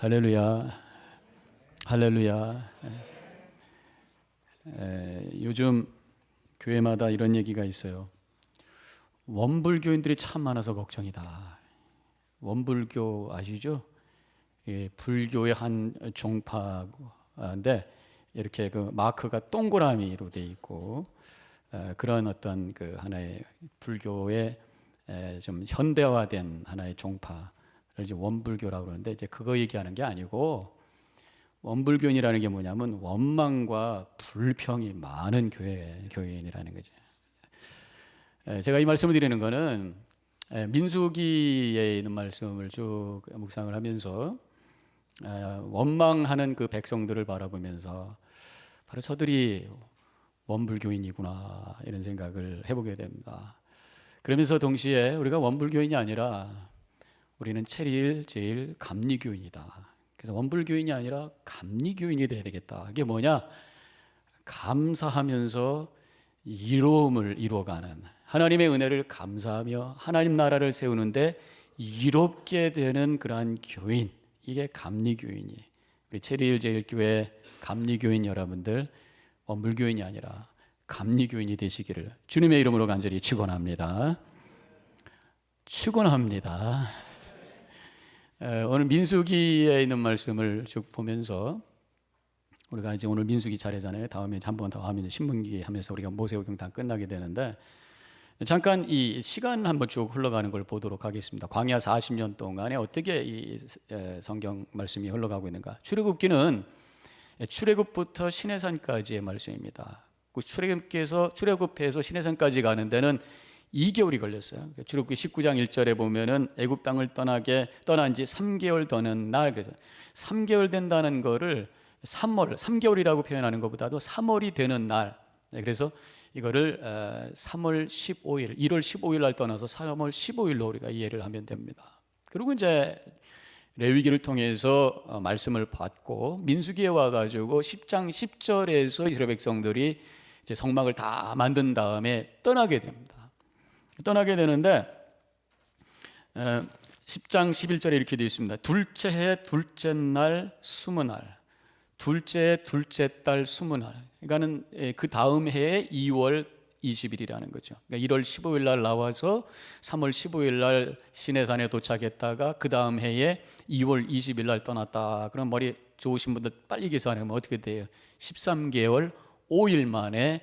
할렐루야, 할렐루야. 요즘 교회마다 이런 얘기가 있어요. 원불교인들이 참 많아서 걱정이다. 원불교 아시죠? 불교의 한 종파인데 이렇게 그 마크가 동그라미로 돼 있고 그런 어떤 그 하나의 불교의 좀 현대화된 하나의 종파를 이제 원불교라고 그러는데 이제 그거 얘기하는 게 아니고 원불교인이라는 게 뭐냐면 원망과 불평이 많은 교회인이라는 거죠. 제가 이 말씀을 드리는 거는 민수기에 있는 말씀을 쭉 묵상을 하면서 원망하는 그 백성들을 바라보면서 바로 저들이 원불교인이구나 이런 생각을 해보게 됩니다. 그러면서 동시에 우리가 원불교인이 아니라 우리는 체리일 제일 감리교인이다. 그래서 원불교인이 아니라 감리교인이 돼야 되겠다. 이게 뭐냐? 감사하면서 이로움을 이루어가는, 하나님의 은혜를 감사하며 하나님 나라를 세우는데 이롭게 되는 그러한 교인, 이게 감리교인이. 우리 체리일 제일 교회 감리교인 여러분들, 원불교인이 아니라 감리교인이 되시기를 주님의 이름으로 간절히 축원합니다. 축원합니다. 오늘 민수기에 있는 말씀을 쭉 보면서 우리가 이제 오늘 민수기 차례잖아요. 다음에 한 번 더 하면 신문기 하면서 우리가 모세오경 다 끝나게 되는데 잠깐 이 시간 한번 쭉 흘러가는 걸 보도록 하겠습니다. 광야 40년 동안에 어떻게 이 성경 말씀이 흘러가고 있는가. 출애굽기는 출애굽부터 시내산까지의 말씀입니다. 그 출애굽해서 시내산까지 가는 데는 2개월이 걸렸어요. 출애굽기 19장 1절에 보면은 애굽 땅을 떠난 지 3개월 더는 날, 그래서 3개월 된다는 거를 3개월이라고 표현하는 것보다도 3월이 되는 날. 그래서 이거를 3월 15일, 1월 15일 날 떠나서 3월 15일로 우리가 이해를 하면 됩니다. 그리고 이제 레위기를 통해서 말씀을 받고 민수기에 와가지고 10장 10절에서 이스라엘 백성들이 이제 성막을 다 만든 다음에 떠나게 됩니다. 떠나게 되는데 10장 11절에 이렇게 되어 있습니다. 둘째 해 둘째 날 20날, 둘째 해 둘째 달 20날. 그러니까는 그 다음 해에 2월 20일이라는 거죠. 그러니까 1월 15일 날 나와서 3월 15일 날 시내산에 도착했다가 그 다음 해에 2월 20일 날 떠났다. 그럼 머리 좋으신 분들 빨리 계산하면 어떻게 돼요? 13개월 5일 만에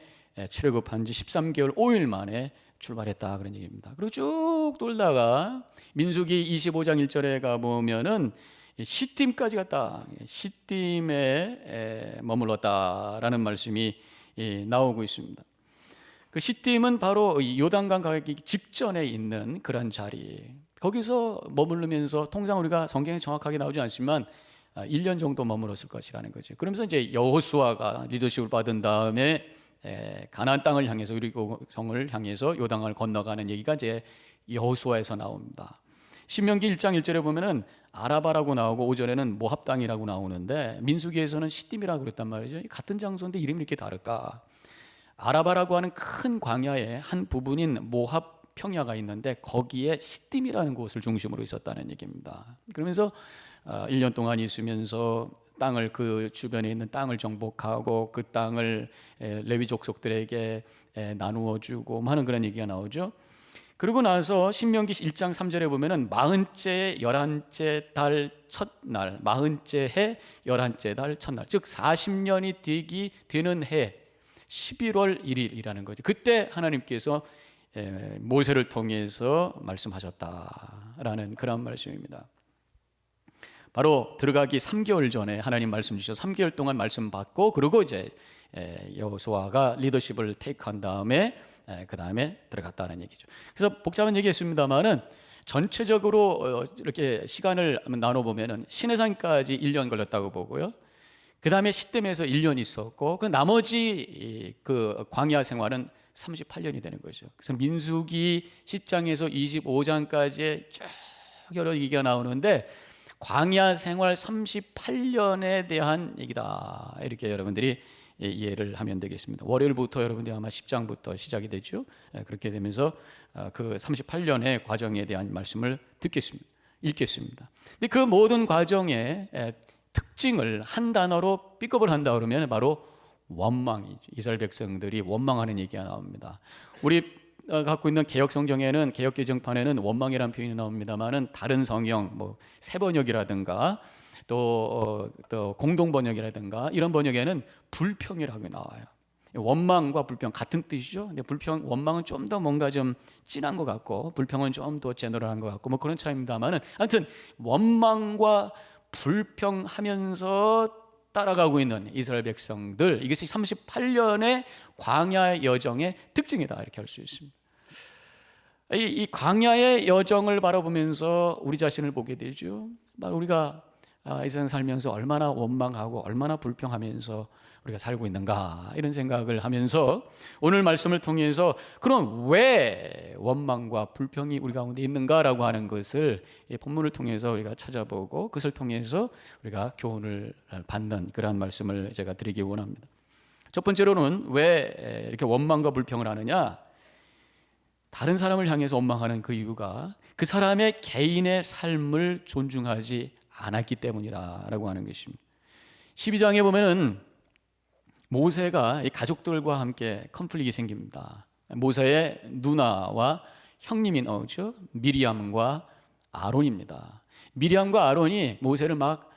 출애굽한 지 13개월 5일 만에 출발했다 그런 얘기입니다. 그리고 쭉 돌다가 민수기 25장 1절에 가보면은 시딤까지 갔다. 시딤에 머물렀다라는 말씀이 나오고 있습니다. 그 시딤은 바로 요단강 가기 직전에 있는 그런 자리. 거기서 머무르면서 통상 우리가 성경에 정확하게 나오지 않지만 1년 정도 머물렀을 것이라는 거죠. 그러면서 이제 여호수아가 리더십을 받은 다음에 가나안 땅을 향해서 여리고 성을 향해서 요단강을 건너가는 얘기가 이제 여호수아에서 나옵니다. 신명기 1장 1절에 보면은 아라바라고 나오고 5절에는 모압 땅이라고 나오는데 민수기에서는 시딤이라고 그랬단 말이죠. 같은 장소인데 이름이 이렇게 다를까? 아라바라고 하는 큰 광야의 한 부분인 모압 평야가 있는데 거기에 시딤이라는 곳을 중심으로 있었다는 얘기입니다. 그러면서 1년 동안 있으면서 땅을, 그 주변에 있는 땅을 정복하고 그 땅을 레위 족속들에게 나누어 주고 하는 그런 얘기가 나오죠. 그리고 나서 신명기 1장 3절에 보면은 40째 11째 달 첫날, 40째 해 11째 달 첫날, 즉 40년이 되는 해 11월 1일이라는 거죠. 그때 하나님께서 모세를 통해서 말씀하셨다라는 그런 말씀입니다. 바로 들어가기 3개월 전에 하나님 말씀 주셔서 3개월 동안 말씀 받고 그리고 이제 여호수아가 리더십을 테이크한 다음에 그 다음에 들어갔다는 얘기죠. 그래서 복잡한 얘기했습니다만은 전체적으로 이렇게 시간을 나눠보면은 시내산까지 1년 걸렸다고 보고요. 그 다음에 시딤에서 1년 있었고 그 나머지 그 광야 생활은 38년이 되는 거죠. 그래서 민수기 10장에서 25장까지의 쭉 여러 얘기가 나오는데 광야 생활 38년에 대한 얘기다. 이렇게 여러분들이 이해를 하면 되겠습니다. 월요일부터 여러분들이 아마 10장부터 시작이 되죠. 그렇게 되면서 그 38년의 과정에 대한 말씀을 듣겠습니다. 읽겠습니다. 근데 그 모든 과정의 특징을 한 단어로 픽업을 한다 그러면 바로 원망이죠. 이스라엘 백성들이 원망하는 얘기가 나옵니다. 우리 갖고 있는 개역 성경에는, 개역 개정판에는 원망이라는 표현이 나옵니다만은 다른 성경 뭐 새 번역이라든가 또 공동 번역이라든가 이런 번역에는 불평이라고 나와요. 원망과 불평 같은 뜻이죠. 근데 원망은 좀 더 뭔가 좀 진한 것 같고 불평은 좀 더 제너럴한 것 같고 뭐 그런 차이입니다만은, 아무튼 원망과 불평하면서 따라가고 있는 이스라엘 백성들, 이것이 38년의 광야 여정의 특징이다, 이렇게 할 수 있습니다. 이 광야의 여정을 바라보면서 우리 자신을 보게 되죠. 우리가 이 세상 살면서 얼마나 원망하고 얼마나 불평하면서 우리가 살고 있는가, 이런 생각을 하면서 오늘 말씀을 통해서 그럼 왜 원망과 불평이 우리 가운데 있는가라고 하는 것을 이 본문을 통해서 우리가 찾아보고 그것을 통해서 우리가 교훈을 받는 그러한 말씀을 제가 드리기 원합니다. 첫 번째로는 왜 이렇게 원망과 불평을 하느냐? 다른 사람을 향해서 원망하는 그 이유가 그 사람의 개인의 삶을 존중하지 않았기 때문이라고 하는 것입니다. 12장에 보면은 모세가 이 가족들과 함께 컨플릭이 생깁니다. 모세의 누나와 형님이 나오죠. 미리암과 아론입니다. 미리암과 아론이 모세를 막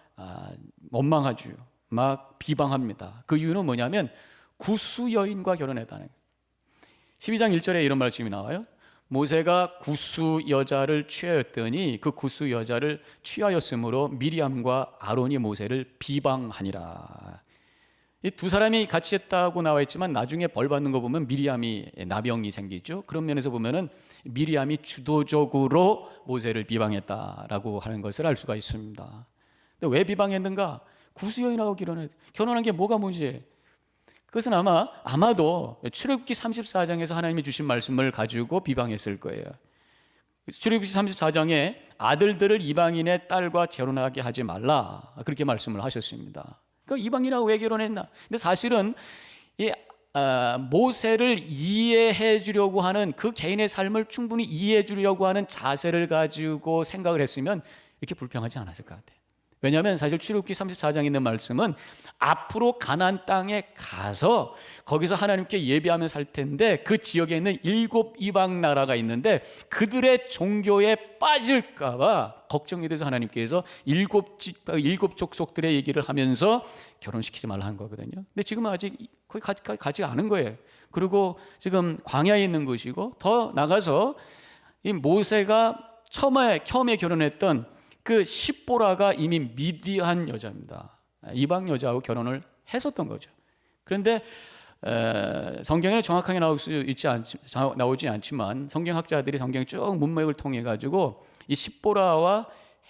원망하죠. 막 비방합니다. 그 이유는 뭐냐면 구스 여인과 결혼했다는 거예요. 12장 1절에 이런 말씀이 나와요. 모세가 구스 여자를 취하였더니 그 구스 여자를 취하였으므로 미리암과 아론이 모세를 비방하니라. 이 두 사람이 같이 했다고 나와 있지만 나중에 벌 받는 거 보면 미리암이 나병이 생기죠. 그런 면에서 보면은 미리암이 주도적으로 모세를 비방했다라고 하는 것을 알 수가 있습니다. 근데 왜 비방했는가? 구스 여인하고 결혼한 게 뭐가 문제예요? 그것은 아마도 출애굽기 34장에서 하나님이 주신 말씀을 가지고 비방했을 거예요. 출애굽기 34장에 아들들을 이방인의 딸과 결혼하게 하지 말라, 그렇게 말씀을 하셨습니다. 그러니까 이방인하고 왜 결혼했나? 근데 사실은 모세를 이해해 주려고 하는, 그 개인의 삶을 충분히 이해해 주려고 하는 자세를 가지고 생각을 했으면 이렇게 불평하지 않았을 것 같아요. 왜냐하면 사실 출애굽기 34장에 있는 말씀은 앞으로 가나안 땅에 가서 거기서 하나님께 예배하며 살 텐데 그 지역에 있는 7 이방 나라가 있는데 그들의 종교에 빠질까 봐 걱정이 돼서 하나님께서 7 족속들의 얘기를 하면서 결혼시키지 말라 한 거거든요. 근데 지금은 아직 거기 가지 않은 거예요. 그리고 지금 광야에 있는 것이고, 더 나가서 이 모세가 처음에 결혼했던 그 십보라가 이미 미디안 여자입니다. 이방 여자하고 결혼을 했었던 거죠. 그런데 성경에 정확하게 나오지 않지만 성경학자들이 성경 쭉 문맥을 통해 가지고 이 십보라와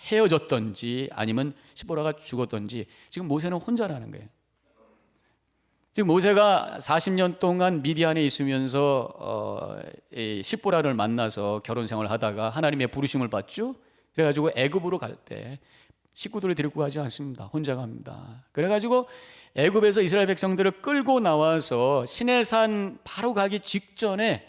헤어졌던지 아니면 십보라가 죽었던지, 지금 모세는 혼자라는 거예요. 지금 모세가 40년 동안 미디안에 있으면서 이 십보라를 만나서 결혼 생활을 하다가 하나님의 부르심을 받죠. 그래가지고 애굽으로 갈 때 식구들을 데리고 가지 않습니다. 혼자 갑니다. 그래가지고 애굽에서 이스라엘 백성들을 끌고 나와서 시내산 바로 가기 직전에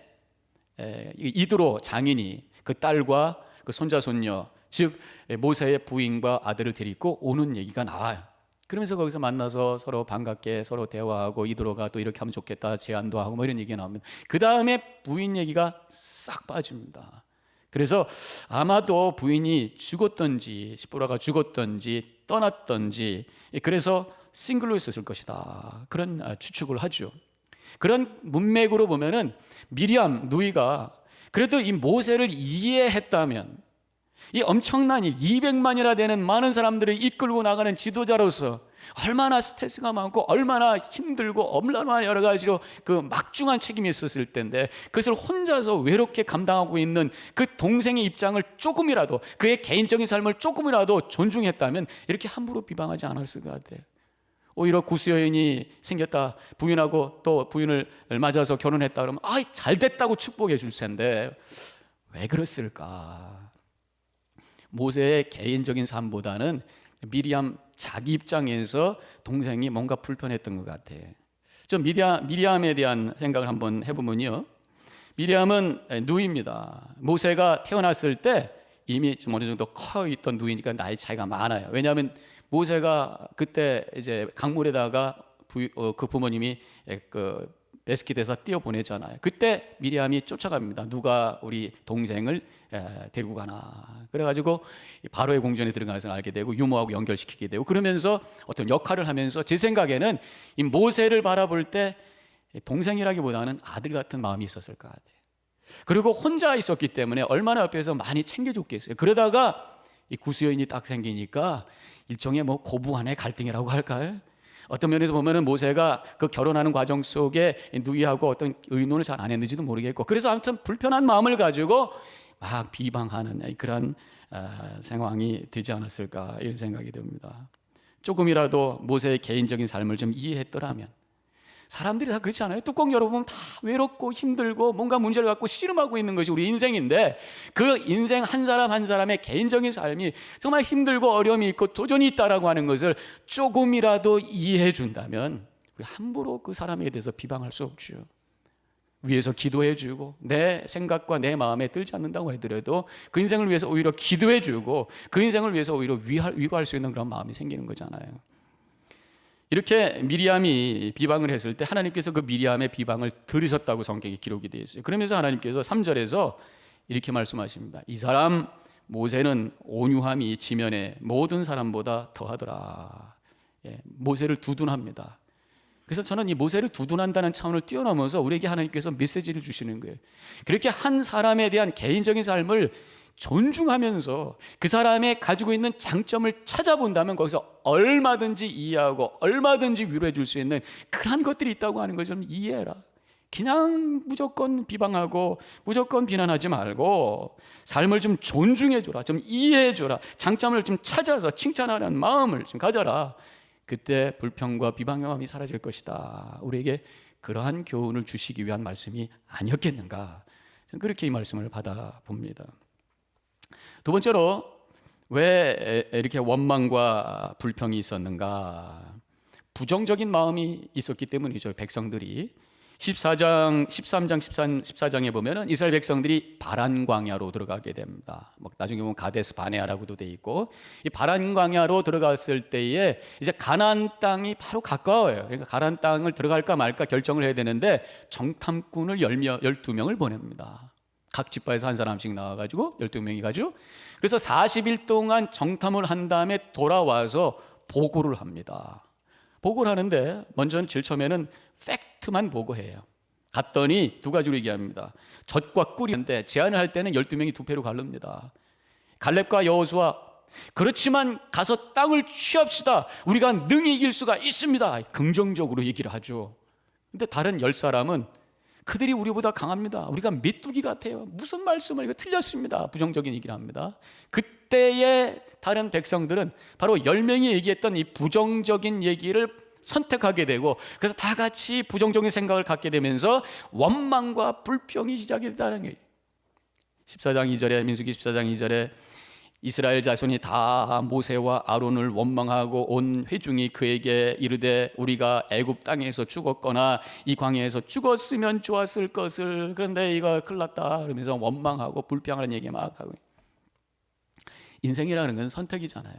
이드로 장인이 그 딸과 그 손자 손녀, 즉 모세의 부인과 아들을 데리고 오는 얘기가 나와요. 그러면서 거기서 만나서 서로 반갑게 서로 대화하고 이드로가 또 이렇게 하면 좋겠다 제안도 하고 뭐 이런 얘기가 나옵니다. 그 다음에 부인 얘기가 싹 빠집니다. 그래서 아마도 부인이 죽었던지 십보라가 죽었던지 떠났던지, 그래서 싱글로 있었을 것이다, 그런 추측을 하죠. 그런 문맥으로 보면은 미리암 누이가 그래도 이 모세를 이해했다면, 이 엄청난 일, 200만이나 되는 많은 사람들을 이끌고 나가는 지도자로서 얼마나 스트레스가 많고 얼마나 힘들고 얼마나 여러 가지로 그 막중한 책임이 있었을 텐데 그것을 혼자서 외롭게 감당하고 있는 그 동생의 입장을 조금이라도, 그의 개인적인 삶을 조금이라도 존중했다면 이렇게 함부로 비방하지 않았을 것 같아요. 오히려 구스 여인이 생겼다, 부인하고 또 부인을 맞아서 결혼했다 그러면 잘 됐다고 축복해 줄 텐데 왜 그랬을까? 모세의 개인적인 삶보다는 미리암 자기 입장에서 동생이 뭔가 불편했던 것 같아요. 좀 미리암에 대한 생각을 한번 해보면요, 미리암은 누이입니다. 모세가 태어났을 때 이미 좀 어느 정도 커 있던 누이니까 나이 차이가 많아요. 왜냐하면 모세가 그때 이제 강물에다가 그 부모님이 그 베스킷에서 띄어 보내잖아요. 그때 미리암이 쫓아갑니다. 누가 우리 동생을 데리고 가나. 그래가지고 바로의 궁전에 들어가서 알게 되고 유모하고 연결시키게 되고, 그러면서 어떤 역할을 하면서 제 생각에는 이 모세를 바라볼 때 동생이라기보다는 아들 같은 마음이 있었을 것 같아요. 그리고 혼자 있었기 때문에 얼마나 옆에서 많이 챙겨줬겠어요. 그러다가 이 구수여인이 딱 생기니까 일종의 뭐 고부간의 갈등이라고 할까요? 어떤 면에서 보면은 모세가 그 결혼하는 과정 속에 누이하고 어떤 의논을 잘 안 했는지도 모르겠고, 그래서 아무튼 불편한 마음을 가지고 막 비방하는 그런 상황이 되지 않았을까, 이런 생각이 듭니다. 조금이라도 모세의 개인적인 삶을 좀 이해했더라면. 사람들이 다 그렇지 않아요? 뚜껑 열어보면 다 외롭고 힘들고 뭔가 문제를 갖고 씨름하고 있는 것이 우리 인생인데, 그 인생 한 사람 한 사람의 개인적인 삶이 정말 힘들고 어려움이 있고 도전이 있다라고 하는 것을 조금이라도 이해해 준다면 우리 함부로 그 사람에 대해서 비방할 수 없죠. 위에서 기도해 주고 내 생각과 내 마음에 들지 않는다고 하더라도 그 인생을 위해서 오히려 기도해 주고 그 인생을 위해서 오히려 위로할 수 있는 그런 마음이 생기는 거잖아요. 이렇게 미리암이 비방을 했을 때 하나님께서 그 미리암의 비방을 들으셨다고 성경에 기록이 되어 있어요. 그러면서 하나님께서 3절에서 이렇게 말씀하십니다. 이 사람 모세는 온유함이 지면의 모든 사람보다 더하더라. 모세를 두둔합니다. 그래서 저는 이 모세를 두둔한다는 차원을 뛰어넘어서 우리에게 하나님께서 메시지를 주시는 거예요. 그렇게 한 사람에 대한 개인적인 삶을 존중하면서 그 사람의 가지고 있는 장점을 찾아본다면 거기서 얼마든지 이해하고 얼마든지 위로해 줄 수 있는 그런 것들이 있다고 하는 것을 좀 이해해라. 그냥 무조건 비방하고 무조건 비난하지 말고 삶을 좀 존중해 줘라, 좀 이해해 줘라, 장점을 좀 찾아서 칭찬하는 마음을 좀 가져라. 그때 불평과 비방의 마음이 사라질 것이다. 우리에게 그러한 교훈을 주시기 위한 말씀이 아니었겠는가, 그렇게 이 말씀을 받아봅니다. 두 번째로 왜 이렇게 원망과 불평이 있었는가? 부정적인 마음이 있었기 때문이죠. 백성들이 13장 14장에 보면은 이스라엘 백성들이 바란 광야로 들어가게 됩니다. 나중에 보면 가데스 바네아라고도 돼 있고, 이 바란 광야로 들어갔을 때에 이제 가나안 땅이 바로 가까워요. 그러니까 가나안 땅을 들어갈까 말까 결정을 해야 되는데 정탐꾼을 12명을 보냅니다. 각 지파에서 한 사람씩 나와가지고 12명이 가죠. 그래서 40일 동안 정탐을 한 다음에 돌아와서 보고를 합니다. 보고를 하는데 먼저는 제일 처음에는 팩트만 보고해요. 갔더니 두 가지로 얘기합니다. 젖과 꿀인데 제안을 할 때는 12명이 두 패로 갈릅니다. 갈렙과 여호수아, 그렇지만 가서 땅을 취합시다. 우리가 능히 이길 수가 있습니다. 긍정적으로 얘기를 하죠. 근데 다른 10사람은 그들이 우리보다 강합니다. 우리가 메뚜기 같아요. 무슨 말씀을, 이거 틀렸습니다. 부정적인 얘기를 합니다. 그때의 다른 백성들은 바로 10명이 얘기했던 이 부정적인 얘기를 선택하게 되고, 그래서 다 같이 부정적인 생각을 갖게 되면서 원망과 불평이 시작이 됐다는 거예요. 14장 2절에, 민수기 14장 2절에 이스라엘 자손이 다 모세와 아론을 원망하고 온 회중이 그에게 이르되 우리가 애굽 땅에서 죽었거나 이 광야에서 죽었으면 좋았을 것을, 그런데 이거 큰일 났다 그러면서 원망하고 불평하는 얘기 막 하고. 인생이라는 건 선택이잖아요.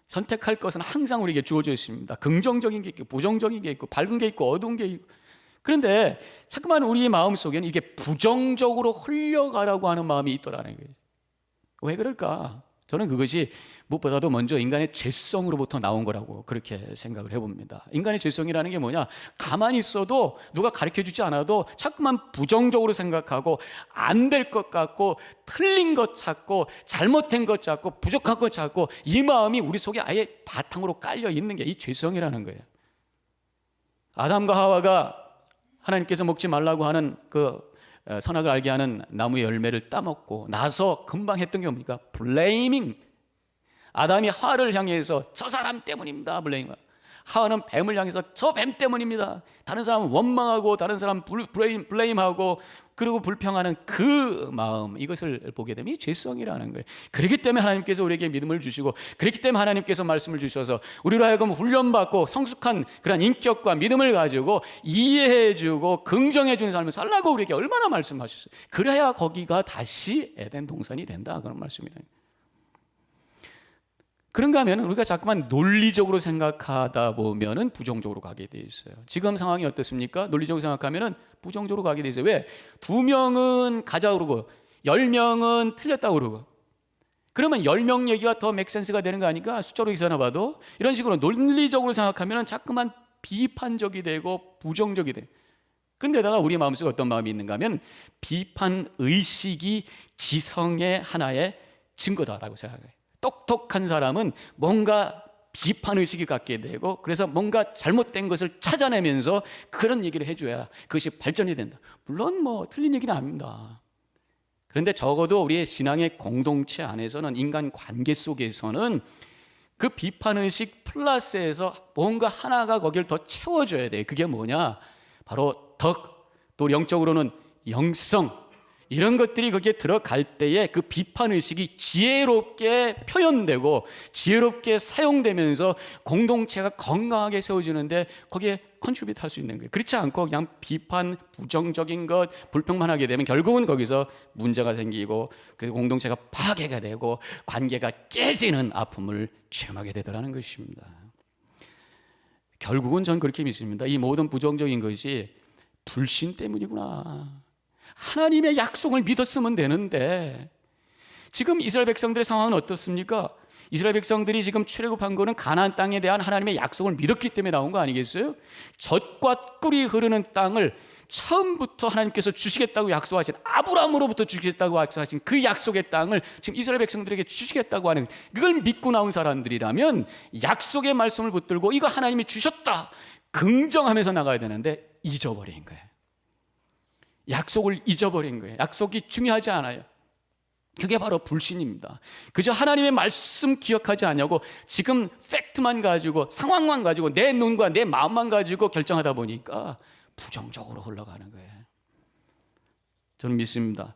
선택할 것은 항상 우리에게 주어져 있습니다. 긍정적인 게 있고 부정적인 게 있고 밝은 게 있고 어두운 게 있고. 그런데 자꾸만 우리 마음속에는 이게 부정적으로 흘려가라고 하는 마음이 있더라는 거예요. 왜 그럴까? 저는 그것이 무엇보다도 먼저 인간의 죄성으로부터 나온 거라고 그렇게 생각을 해봅니다. 인간의 죄성이라는 게 뭐냐? 가만히 있어도 누가 가르쳐주지 않아도 자꾸만 부정적으로 생각하고 안 될 것 같고 틀린 것 찾고 잘못된 것 찾고 부족한 것 찾고, 이 마음이 우리 속에 아예 바탕으로 깔려 있는 게 이 죄성이라는 거예요. 아담과 하와가 하나님께서 먹지 말라고 하는 그 선악을 알게 하는 나무의 열매를 따먹고 나서 금방 했던 게 뭡니까? 블레이밍. 아담이 하와를 향해서 저 사람 때문입니다. 블레이밍. 하와는 뱀을 향해서 저 뱀 때문입니다. 다른 사람 원망하고 다른 사람 블레임하고 그리고 불평하는 그 마음, 이것을 보게 되면 이 죄성이라는 거예요. 그렇기 때문에 하나님께서 우리에게 믿음을 주시고, 그렇기 때문에 하나님께서 말씀을 주셔서 우리로 하여금 훈련받고 성숙한 그런 인격과 믿음을 가지고 이해해주고 긍정해주는 삶을 살라고 우리에게 얼마나 말씀하셨어요. 그래야 거기가 다시 에덴 동산이 된다, 그런 말씀이에요. 그런가 하면 우리가 자꾸만 논리적으로 생각하다 보면은 부정적으로 가게 돼 있어요. 지금 상황이 어떻습니까? 논리적으로 생각하면은 부정적으로 가게 돼 있어요. 왜? 2명은 가자 그러고 10명은 틀렸다고 그러고, 그러면 10명 얘기가 더 맥센스가 되는 거 아니까, 숫자로 계산해 봐도. 이런 식으로 논리적으로 생각하면은 자꾸만 비판적이 되고 부정적이 돼요. 그런데다가 우리 마음속에 어떤 마음이 있는가 하면 비판 의식이 지성의 하나의 증거다라고 생각해요. 똑똑한 사람은 뭔가 비판의식이 갖게 되고, 그래서 뭔가 잘못된 것을 찾아내면서 그런 얘기를 해줘야 그것이 발전이 된다. 물론 뭐 틀린 얘기는 아닙니다. 그런데 적어도 우리의 신앙의 공동체 안에서는, 인간 관계 속에서는 그 비판의식 플러스에서 뭔가 하나가 거기를 더 채워줘야 돼요. 그게 뭐냐? 바로 덕, 또 영적으로는 영성, 이런 것들이 거기에 들어갈 때에 그 비판의식이 지혜롭게 표현되고 지혜롭게 사용되면서 공동체가 건강하게 세워지는데 거기에 컨트리뷰트 할 수 있는 거예요. 그렇지 않고 그냥 비판, 부정적인 것, 불평만 하게 되면 결국은 거기서 문제가 생기고 그 공동체가 파괴가 되고 관계가 깨지는 아픔을 체험하게 되더라는 것입니다. 결국은 전 그렇게 믿습니다. 이 모든 부정적인 것이 불신 때문이구나. 하나님의 약속을 믿었으면 되는데, 지금 이스라엘 백성들의 상황은 어떻습니까? 이스라엘 백성들이 지금 출애굽한 거는 가나안 땅에 대한 하나님의 약속을 믿었기 때문에 나온 거 아니겠어요? 젖과 꿀이 흐르는 땅을 처음부터 하나님께서 주시겠다고 약속하신, 아브라함으로부터 주시겠다고 약속하신 그 약속의 땅을 지금 이스라엘 백성들에게 주시겠다고 하는, 그걸 믿고 나온 사람들이라면 약속의 말씀을 붙들고 이거 하나님이 주셨다 긍정하면서 나가야 되는데 잊어버린 거예요. 약속을 잊어버린 거예요. 약속이 중요하지 않아요. 그게 바로 불신입니다. 그저 하나님의 말씀 기억하지 않냐고 지금 팩트만 가지고, 상황만 가지고, 내 눈과 내 마음만 가지고 결정하다 보니까 부정적으로 흘러가는 거예요. 저는 믿습니다.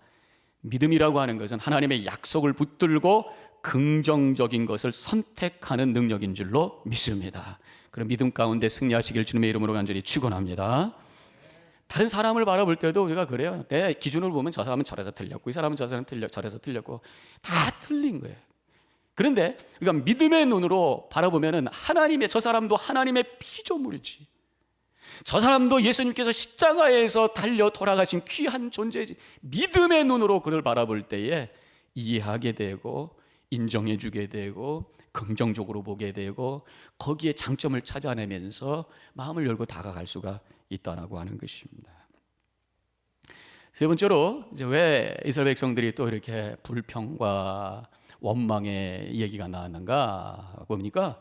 믿음이라고 하는 것은 하나님의 약속을 붙들고 긍정적인 것을 선택하는 능력인 줄로 믿습니다. 그럼 믿음 가운데 승리하시길 주님의 이름으로 간절히 축원합니다. 다른 사람을 바라볼 때도 우리가 그래요. 내 기준을 보면 저 사람은 저래서 틀렸고, 이 사람은 저 사람은 저래서 틀렸고, 다 틀린 거예요. 그런데 우리가 믿음의 눈으로 바라보면은 하나님의, 저 사람도 하나님의 피조물이지, 저 사람도 예수님께서 십자가에서 달려 돌아가신 귀한 존재지. 믿음의 눈으로 그를 바라볼 때에 이해하게 되고 인정해 주게 되고 긍정적으로 보게 되고 거기에 장점을 찾아내면서 마음을 열고 다가갈 수가 있다라고 하는 것입니다. 세 번째로, 이제 왜 이스라엘 백성들이 또 이렇게 불평과 원망의 얘기가 나왔는가 보니까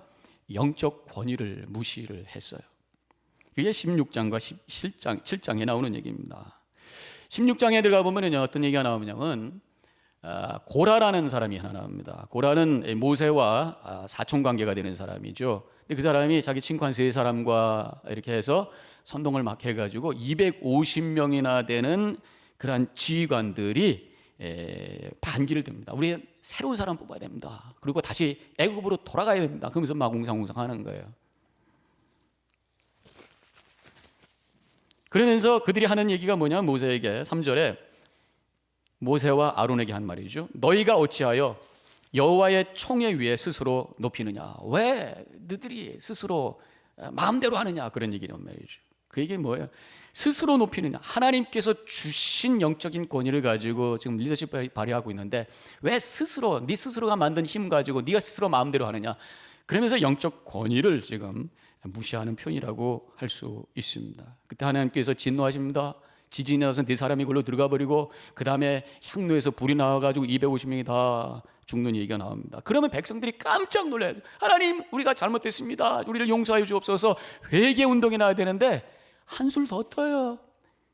영적 권위를 무시를 했어요. 그게 16장과 7장에 나오는 얘기입니다. 16장에 들어가 보면 어떤 얘기가 나오냐면 고라라는 사람이 하나 나옵니다. 고라는 모세와 사촌관계가 되는 사람이죠. 근데 그 사람이 자기 친구한 세 사람과 이렇게 해서 선동을 막 해가지고 250명이나 되는 그러한 지휘관들이 반기를 듭니다. 우리 새로운 사람 뽑아야 됩니다. 그리고 다시 애굽으로 돌아가야 됩니다. 그러면서 막 웅상웅상하는 거예요. 그러면서 그들이 하는 얘기가 뭐냐면 모세에게 3절에 모세와 아론에게 한 말이죠. 너희가 어찌하여 여호와의 총회 위에 스스로 높이느냐? 왜 너희들이 스스로 마음대로 하느냐? 그런 얘기란 말이죠. 그 얘기 뭐예요? 스스로 높이느냐? 하나님께서 주신 영적인 권위를 가지고 지금 리더십을 발휘하고 있는데 왜 스스로, 네 스스로가 만든 힘 가지고 네가 스스로 마음대로 하느냐? 그러면서 영적 권위를 지금 무시하는 표현이라고 할 수 있습니다. 그때 하나님께서 진노하십니다. 지진이 나서 네 사람이 그걸로 들어가 버리고 그 다음에 향로에서 불이 나와가지고 250명이 다 죽는 얘기가 나옵니다. 그러면 백성들이 깜짝 놀라요. 하나님, 우리가 잘못됐습니다. 우리를 용서하여 주옵소서. 회개 운동이 나야 되는데 한술 더 떠요.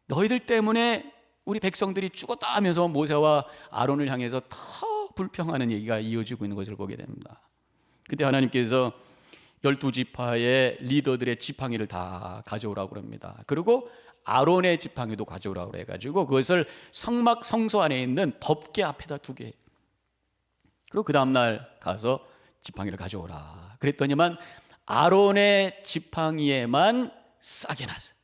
너희들 때문에 우리 백성들이 죽었다 하면서 모세와 아론을 향해서 더 불평하는 얘기가 이어지고 있는 것을 보게 됩니다. 그때 하나님께서 12지파의 리더들의 지팡이를 다 가져오라고 합니다. 그리고 아론의 지팡이도 가져오라고 해가지고 그것을 성막 성소 안에 있는 법궤 앞에다 두게. 그리고 그 다음날 가서 지팡이를 가져오라 그랬더니만 아론의 지팡이에만 싹이 났어요.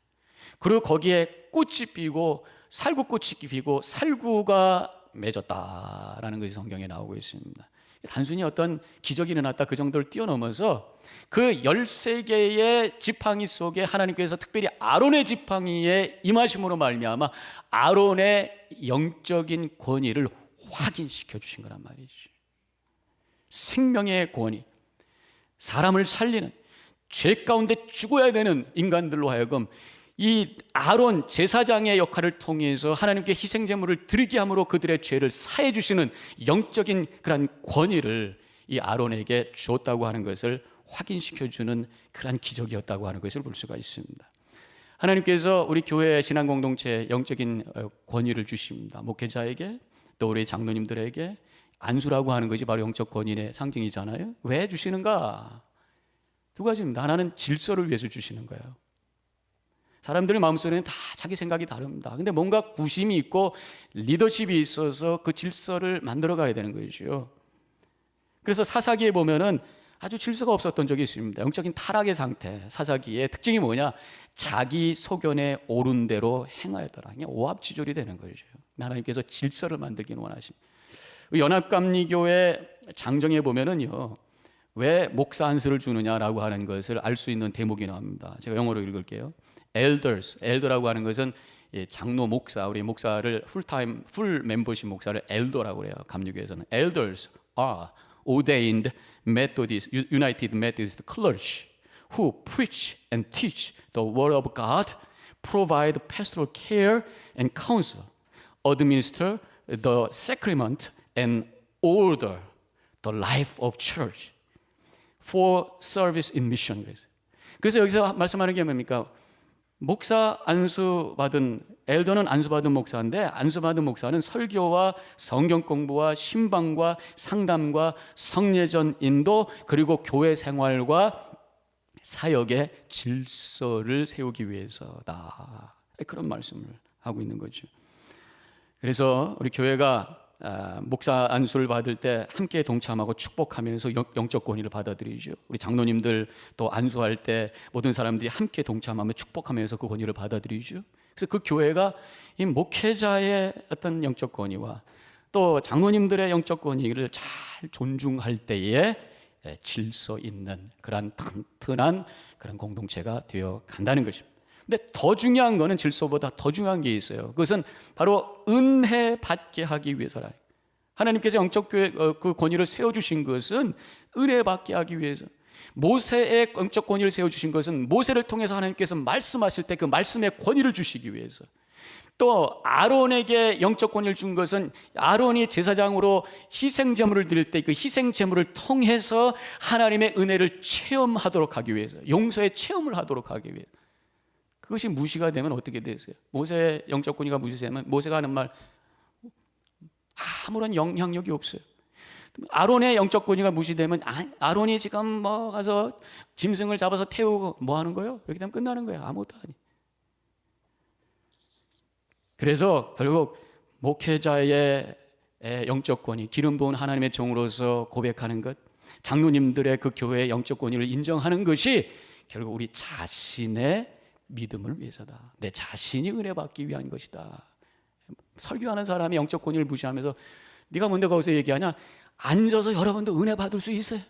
그리고 거기에 꽃이 피고 살구꽃이 피고 살구가 맺었다라는 것이 성경에 나오고 있습니다. 단순히 어떤 기적이 일어났다 그 정도를 뛰어넘어서 그 13개의 지팡이 속에 하나님께서 특별히 아론의 지팡이에 임하심으로 말미암아 아론의 영적인 권위를 확인시켜 주신 거란 말이죠. 생명의 권위, 사람을 살리는, 죄 가운데 죽어야 되는 인간들로 하여금 이 아론 제사장의 역할을 통해서 하나님께 희생제물을 드리게 함으로 그들의 죄를 사해 주시는 영적인 그런 권위를 이 아론에게 주었다고 하는 것을 확인시켜 주는 그런 기적이었다고 하는 것을 볼 수가 있습니다. 하나님께서 우리 교회 신앙 공동체에 영적인 권위를 주십니다. 목회자에게 또 우리 장로님들에게 안수라고 하는 것이 바로 영적 권위의 상징이잖아요. 왜 주시는가? 두 가지입니다. 하나는 질서를 위해서 주시는 거예요. 사람들의 마음속에는 다 자기 생각이 다릅니다. 근데 뭔가 구심이 있고 리더십이 있어서 그 질서를 만들어 가야 되는 거죠. 그래서 사사기에 보면은 아주 질서가 없었던 적이 있습니다. 영적인 타락의 상태. 사사기의 특징이 뭐냐? 자기 소견에 옳은 대로 행하였더라. 그냥 오합지졸이 되는 거죠. 하나님께서 질서를 만들기는 원하십니다. 연합감리교회 장정에 보면은요, 왜 목사 안수를 주느냐라고 하는 것을 알 수 있는 대목이 나옵니다. 제가 영어로 읽을게요. elders, elder라고 하는 것은 장로 목사, 우리 목사를 풀 멤버십 목사를 elder라고 그래요. 감리교에서는 elders are ordained Methodist, United Methodist clergy who preach and teach the word of God, provide pastoral care and counsel, administer the sacrament and order the life of church for service in mission. 그래서 여기서 말씀하는 게 뭡니까? 목사 안수받은 엘더는 안수받은 목사인데 안수받은 목사는 설교와 성경 공부와 신방과 상담과 성례전 인도 그리고 교회 생활과 사역의 질서를 세우기 위해서다. 그런 말씀을 하고 있는 거죠. 그래서 우리 교회가 목사 안수를 받을 때 함께 동참하고 축복하면서 영적 권위를 받아들이죠. 우리 장로님들 또 안수할 때 모든 사람들이 함께 동참하며 축복하면서 그 권위를 받아들이죠. 그래서 그 교회가 이 목회자의 어떤 영적 권위와 또 장로님들의 영적 권위를 잘 존중할 때에 질서 있는 그런 튼튼한 그런 공동체가 되어 간다는 것입니다. 근데 더 중요한 거는 질서보다 더 중요한 게 있어요. 그것은 바로 은혜 받게 하기 위해서라. 하나님께서 영적 교회 그 권위를 세워주신 것은 은혜 받게 하기 위해서. 모세의 영적 권위를 세워주신 것은 모세를 통해서 하나님께서 말씀하실 때 그 말씀의 권위를 주시기 위해서. 또 아론에게 영적 권위를 준 것은 아론이 제사장으로 희생제물을 드릴 때 그 희생제물을 통해서 하나님의 은혜를 체험하도록 하기 위해서, 용서의 체험을 하도록 하기 위해서. 그것이 무시가 되면 어떻게 되세요? 모세의 영적 권위가 무시되면 모세가 하는 말 아무런 영향력이 없어요. 아론의 영적 권위가 무시되면 아론이 지금 뭐 가서 짐승을 잡아서 태우고 뭐 하는 거예요? 이렇게 되면 끝나는 거예요. 아무것도 아니. 그래서 결국 목회자의 영적 권위, 기름 부은 하나님의 종으로서 고백하는 것, 장로님들의 그 교회의 영적 권위를 인정하는 것이 결국 우리 자신의 믿음을 위해서다. 내 자신이 은혜 받기 위한 것이다. 설교하는 사람이 영적 권위를 무시하면서 네가 뭔데 거기서 얘기하냐? 앉아서 여러분도 은혜 받을 수 있어요.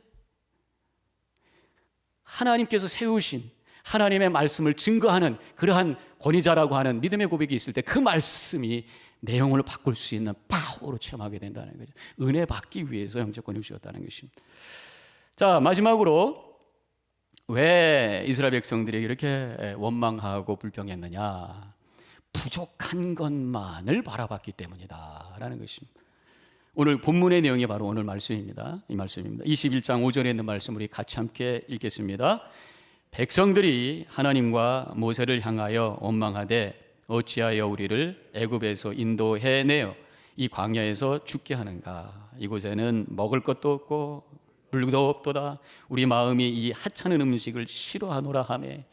하나님께서 세우신 하나님의 말씀을 증거하는 그러한 권위자라고 하는 믿음의 고백이 있을 때 그 말씀이 내 영혼을 바꿀 수 있는 파워로 체험하게 된다는 거죠. 은혜 받기 위해서 영적 권위를 주었다는 것입니다. 자, 마지막으로 왜 이스라엘 백성들이 이렇게 원망하고 불평했느냐? 부족한 것만을 바라봤기 때문이다 라는 것입니다. 오늘 본문의 내용이 바로 오늘 말씀입니다. 이 말씀입니다. 21장 5절에 있는 말씀 우리 같이 함께 읽겠습니다. 백성들이 하나님과 모세를 향하여 원망하되 어찌하여 우리를 애굽에서 인도해내어 이 광야에서 죽게 하는가? 이곳에는 먹을 것도 없고 물도 없도다. 우리 마음이 이 하찮은 음식을 싫어하노라 하매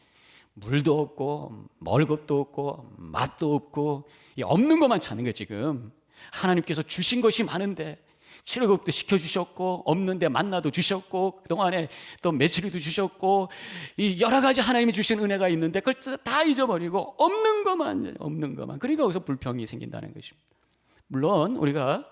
물도 없고 먹을 것도 없고 맛도 없고 없는 것만 찾는 거예요. 지금 하나님께서 주신 것이 많은데 출애굽도 시켜주셨고 없는데 만나도 주셨고 그동안에 또 메추리도 주셨고 이 여러 가지 하나님이 주신 은혜가 있는데 그걸 다 잊어버리고 없는 것만 그러니까 거기서 불평이 생긴다는 것입니다. 물론 우리가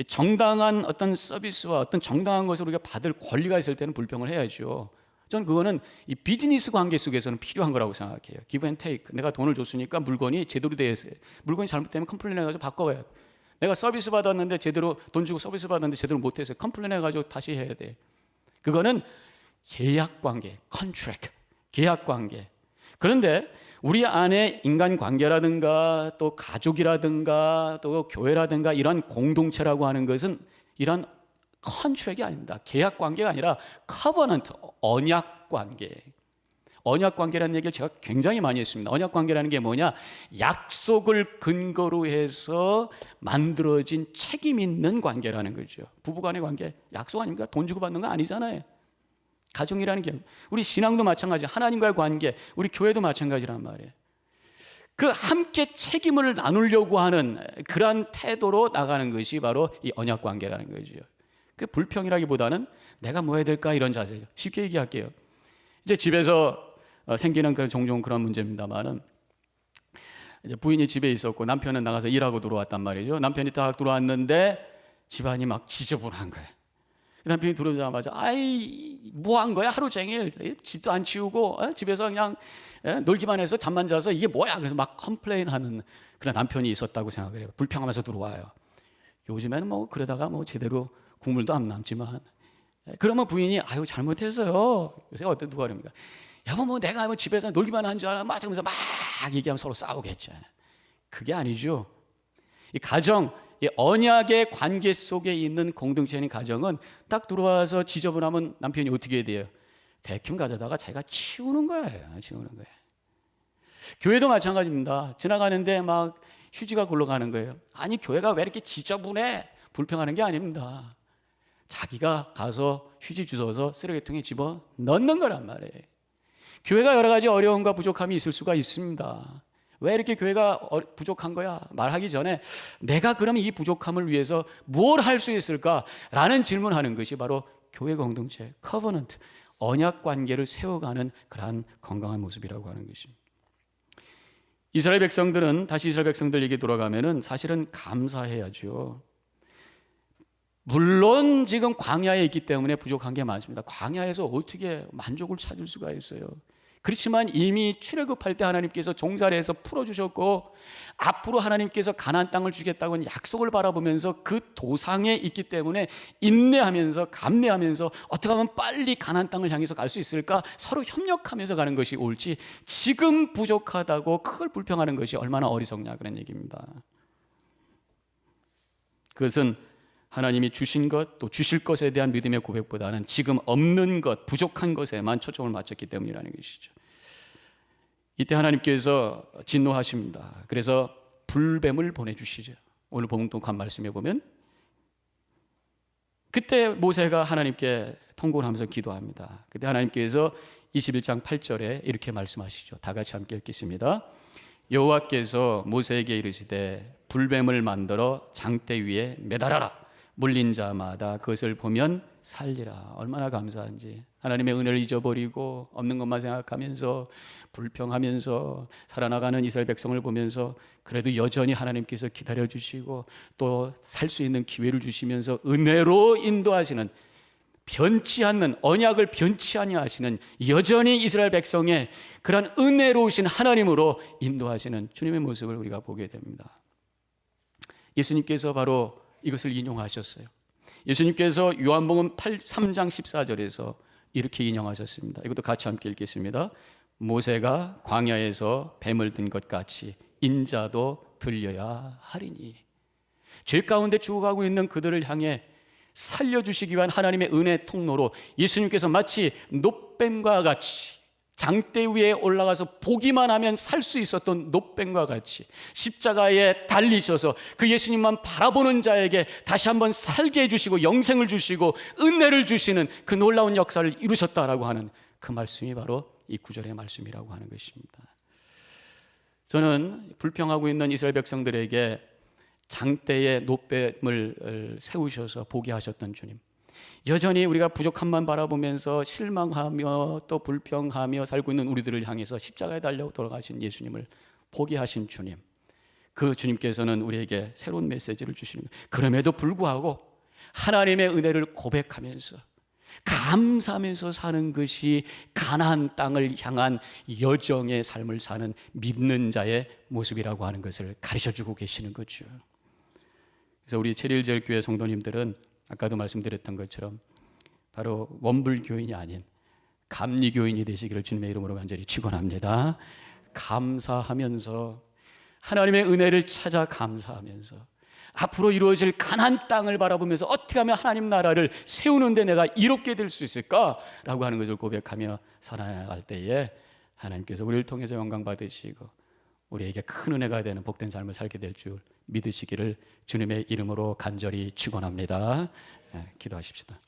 정당한 어떤 서비스와 어떤 정당한 것을 우리가 받을 권리가 있을 때는 불평을 해야죠. 저는 그거는 이 비즈니스 관계 속에서는 필요한 거라고 생각해요. give and take. 내가 돈을 줬으니까 물건이 제대로 돼야 돼. 물건이 잘못되면 컴플레인 해가지고 바꿔야 돼. 내가 서비스 받았는데 제대로 돈 주고 서비스 받았는데 제대로 못해서 컴플레인 해가지고 다시 해야 돼. 그거는 계약 관계, contract, 계약 관계. 그런데 우리 안에 인간 관계라든가 또 가족이라든가 또 교회라든가 이런 공동체라고 하는 것은 이런 컨트랙이 아닙니다. 계약 관계가 아니라 커버넌트, 언약 관계. 언약 관계라는 얘기를 제가 굉장히 많이 했습니다. 언약 관계라는 게 뭐냐? 약속을 근거로 해서 만들어진 책임 있는 관계라는 거죠. 부부간의 관계, 약속 아닙니까? 돈 주고 받는 거 아니잖아요. 가정이라는 게 우리 신앙도 마찬가지, 하나님과의 관계, 우리 교회도 마찬가지란 말이에요. 그 함께 책임을 나누려고 하는 그러한 태도로 나가는 것이 바로 이 언약 관계라는 거죠. 그 불평이라기보다는 내가 뭐 해야 될까 이런 자세죠. 쉽게 얘기할게요. 이제 집에서 생기는 그런 종종 그런 문제입니다만은 이제 부인이 집에 있었고 남편은 나가서 일하고 들어왔단 말이죠. 남편이 딱 들어왔는데 집안이 막 지저분한 거예요. 남편이 들어오자마자 아이 뭐 한 거야 하루 종일 집도 안 치우고 집에서 그냥 놀기만 해서 잠만 자서 이게 뭐야 그래서 막 컴플레인하는 그런 남편이 있었다고 생각을 해요. 불평하면서 들어와요. 요즘에는 뭐 그러다가 뭐 제대로 국물도 안 남지만 그러면 부인이 아유 잘못했어요. 요새 어때 누가 그럽니까? 여보 뭐 내가 뭐 집에서 놀기만 한 줄 알아? 막 하면서 막 얘기하면 서로 싸우겠죠. 그게 아니죠. 이 가정, 이 언약의 관계 속에 있는 공동체인 가정은 딱 들어와서 지저분하면 남편이 어떻게 해야 돼요? 대충 가져다가 자기가 치우는 거예요. 치우는 거예요. 교회도 마찬가지입니다. 지나가는데 막 휴지가 굴러가는 거예요. 아니 교회가 왜 이렇게 지저분해? 불평하는 게 아닙니다. 자기가 가서 휴지 주워서 쓰레기통에 집어 넣는 거란 말이에요. 교회가 여러 가지 어려움과 부족함이 있을 수가 있습니다. 왜 이렇게 교회가 부족한 거야? 말하기 전에 내가 그럼 이 부족함을 위해서 뭘 할 수 있을까라는 질문하는 것이 바로 교회 공동체, 커버넌트, 언약 관계를 세워가는 그러한 건강한 모습이라고 하는 것입니다. 이스라엘 백성들은 다시 이스라엘 백성들 얘기 돌아가면은 사실은 감사해야죠. 물론 지금 광야에 있기 때문에 부족한 게 많습니다. 광야에서 어떻게 만족을 찾을 수가 있어요? 그렇지만 이미 출애굽할 때 하나님께서 종살이 해서 풀어주셨고 앞으로 하나님께서 가나안 땅을 주겠다고 약속을 바라보면서 그 도상에 있기 때문에 인내하면서 감내하면서 어떻게 하면 빨리 가나안 땅을 향해서 갈 수 있을까 서로 협력하면서 가는 것이 옳지 지금 부족하다고 그걸 불평하는 것이 얼마나 어리석냐 그런 얘기입니다. 그것은 하나님이 주신 것 또 주실 것에 대한 믿음의 고백보다는 지금 없는 것 부족한 것에만 초점을 맞췄기 때문이라는 것이죠. 이때 하나님께서 진노하십니다. 그래서 불뱀을 보내주시죠. 오늘 본문독한 말씀에 보면 그때 모세가 하나님께 통곡을 하면서 기도합니다. 그때 하나님께서 21장 8절에 이렇게 말씀하시죠. 다 같이 함께 읽겠습니다. 여호와께서 모세에게 이르시되 불뱀을 만들어 장대 위에 매달아라. 물린 자마다 그것을 보면 살리라. 얼마나 감사한지. 하나님의 은혜를 잊어버리고 없는 것만 생각하면서 불평하면서 살아나가는 이스라엘 백성을 보면서 그래도 여전히 하나님께서 기다려주시고 또 살 수 있는 기회를 주시면서 은혜로 인도하시는 변치 않는 언약을 변치 아니하시는 여전히 이스라엘 백성의 그런 은혜로우신 하나님으로 인도하시는 주님의 모습을 우리가 보게 됩니다. 예수님께서 바로 이것을 인용하셨어요. 예수님께서 요한복음 3장 14절에서 이렇게 인용하셨습니다. 이것도 같이 함께 읽겠습니다. 모세가 광야에서 뱀을 든 것 같이 인자도 들려야 하리니. 죄 가운데 죽어가고 있는 그들을 향해 살려주시기 위한 하나님의 은혜 통로로 예수님께서 마치 노뱀과 같이 장대 위에 올라가서 보기만 하면 살 수 있었던 노뱀과 같이 십자가에 달리셔서 그 예수님만 바라보는 자에게 다시 한번 살게 해주시고 영생을 주시고 은혜를 주시는 그 놀라운 역사를 이루셨다라고 하는 그 말씀이 바로 이 구절의 말씀이라고 하는 것입니다. 저는 불평하고 있는 이스라엘 백성들에게 장대에 노뱀을 세우셔서 보게 하셨던 주님, 여전히 우리가 부족함만 바라보면서 실망하며 또 불평하며 살고 있는 우리들을 향해서 십자가에 달려 돌아가신 예수님을 보게 하신 주님, 그 주님께서는 우리에게 새로운 메시지를 주시는 거예요. 그럼에도 불구하고 하나님의 은혜를 고백하면서 감사하면서 사는 것이 가나안 땅을 향한 여정의 삶을 사는 믿는 자의 모습이라고 하는 것을 가르쳐주고 계시는 거죠. 그래서 우리 체리일제일교회 성도님들은 아까도 말씀드렸던 것처럼 바로 원불교인이 아닌 감리교인이 되시기를 주님의 이름으로 간절히 축원합니다. 감사하면서 하나님의 은혜를 찾아 감사하면서 앞으로 이루어질 가나안 땅을 바라보면서 어떻게 하면 하나님 나라를 세우는데 내가 이롭게 될 수 있을까라고 하는 것을 고백하며 살아갈 때에 하나님께서 우리를 통해서 영광 받으시고 우리에게 큰 은혜가 되는 복된 삶을 살게 될 줄 믿으시기를 주님의 이름으로 간절히 축원합니다. 기도하십시다.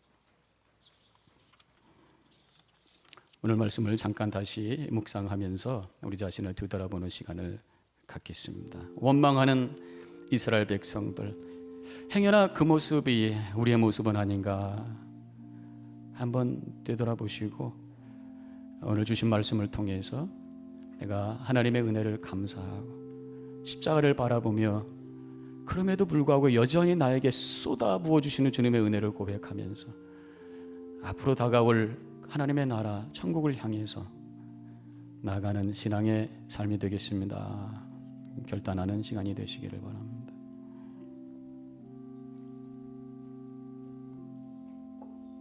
오늘 말씀을 잠깐 다시 묵상하면서 우리 자신을 되돌아보는 시간을 갖겠습니다. 원망하는 이스라엘 백성들, 행여나 그 모습이 우리의 모습은 아닌가 한번 되돌아보시고 오늘 주신 말씀을 통해서 내가 하나님의 은혜를 감사하고 십자가를 바라보며 그럼에도 불구하고 여전히 나에게 쏟아 부어주시는 주님의 은혜를 고백하면서 앞으로 다가올 하나님의 나라 천국을 향해서 나아가는 신앙의 삶이 되겠습니다. 결단하는 시간이 되시기를 바랍니다.